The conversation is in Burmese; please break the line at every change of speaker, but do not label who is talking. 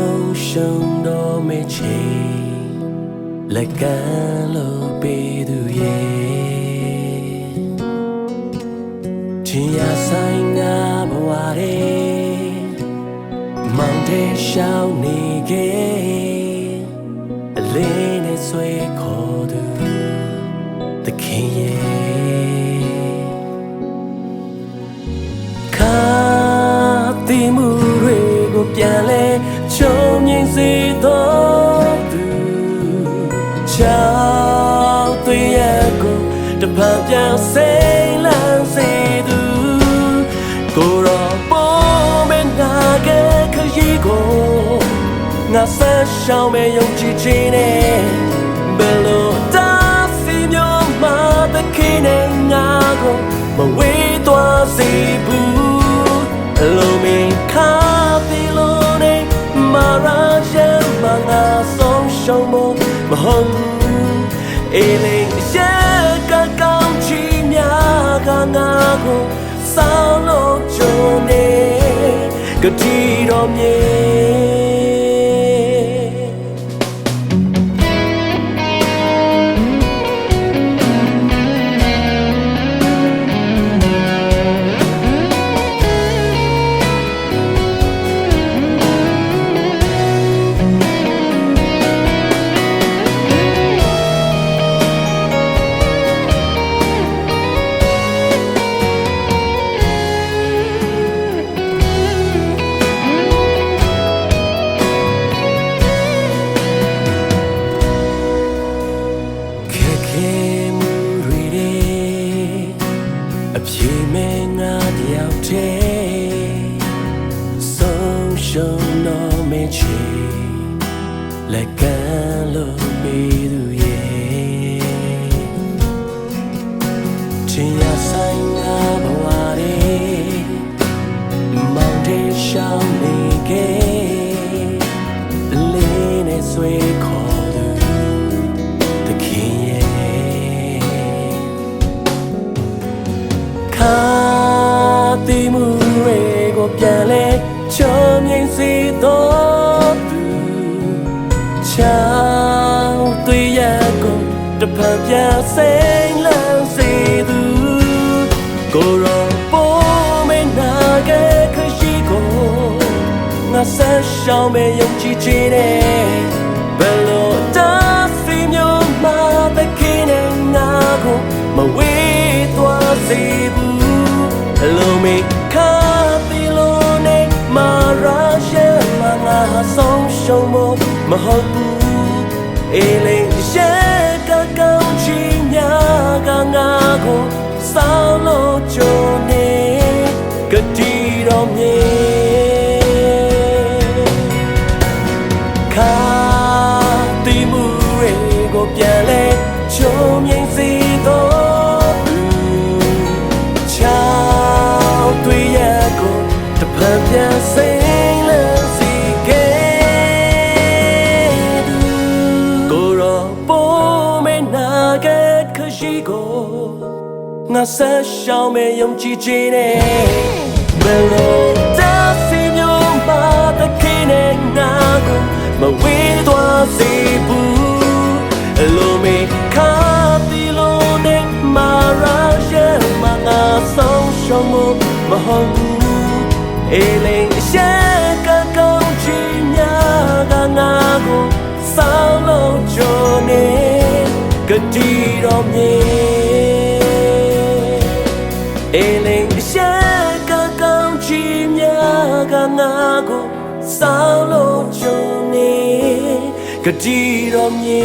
ဆုံးရှုံးတော့မယ့်ချိန်လက်ကမ်းလို့ပေးသူရဲ့ချင်းရဆိုင်ငါဘဝရဲ့မောင်တဲ့ရှောင်းနေခဲ့အလေးနဲ့ဆွဲခေါ်သူသခင်ရဲ့ခါတိမှုတွေကိုပြန်လဲချုံငိမ့်စေတော့သူချောက်သွေးရကိုတပတ်ပြန်စိတ်လန်းစေသူကိုရောပေါ်မနာခဲ့ခရီးကိုငါဆက်ရှောင်းမဲ့ယုံကြည်ခြင်းနဲ့ဘယ်လိုတားဆီးမျိုးမှသခင်နဲ့ငါကိုမဝေးသွားစေဘူးအလိုမင်းခါပြီးလို့နေမာရာချမ်းမငါဆုံးရှုံးဖို့မဟုတ်ဘူးအေးလေးရဲ့ကကောင်းချီများကငါကိုဆောင်းလို့ကြုံနေကတိတော်မြေအပြေမဲ့ငါတယောက်တည်းဆုံးရှုံးတော့မယ့်ချိန်လက်ကမ်းလို့ပေးသူရဲ့ချင်းရဆိုင်ငါဘဝရဲ့မောင်တဲ့ရှောင်းနေခဲ့လေးနဲ့ဆွဲခေါ်သူသခင်ရဲ့ခါတိမှုတွေကိုပြန်လဲချုံငိမ့်စေတော့သူချောင်းသွေးရကိုတပတ်ပြန်စိတ်လန်းစေသူကိုရောပေါ်မနာခဲ့ခရှိကိုငါဆက်ရှောင်းမဲ့ယုံကြည်ခြင်းနဲ့ဘယ်လိုတားဆီးမျိုးမှသခင်နဲ့ငါကိုမဝေးသွားစေဘူးအလိုမင်းခါပြီးလို့နေမာရာရှမ်းမငါဆုံးရှုံးဖို့မဟုတ်ဘူးအေးလေးရဲ့ကကောင်းချီများကငါကိုဆောင်းလို့ကြုံနေကတိတော်မြေခါတိမှုတွေကိုပြန်လဲချုံငိမ့်စေတော့ချောက်သွေးရကိုတပတ်ပြန်စိတ်လန်းစေခဲ့သူကိုရောပေါ်မနာခဲ့ခရှိကိုငါဆက်ရှောင်းမဲ့ယုံကြည်ခြင်းနဲ့ဘယ်လိုတားဆီးမျိုးမှသခင်နဲ့ငါကိုမဝေးသွားစေဘူးအလိုမင်းခါပြီးလို့နေမာရာရဲ့မငါဆုံးရှုံးဖို့မဟုတ်ဘူးအေးလေးရဲ့ကကောင်းချီများကငါကိုဆောင်းလို့ကြုံနေကတိတော်မြေအေးလေးရဲ့ကကောင်းချီများကငါကိုဆောင်းလို့ကြုံနေကတိတော်မြေ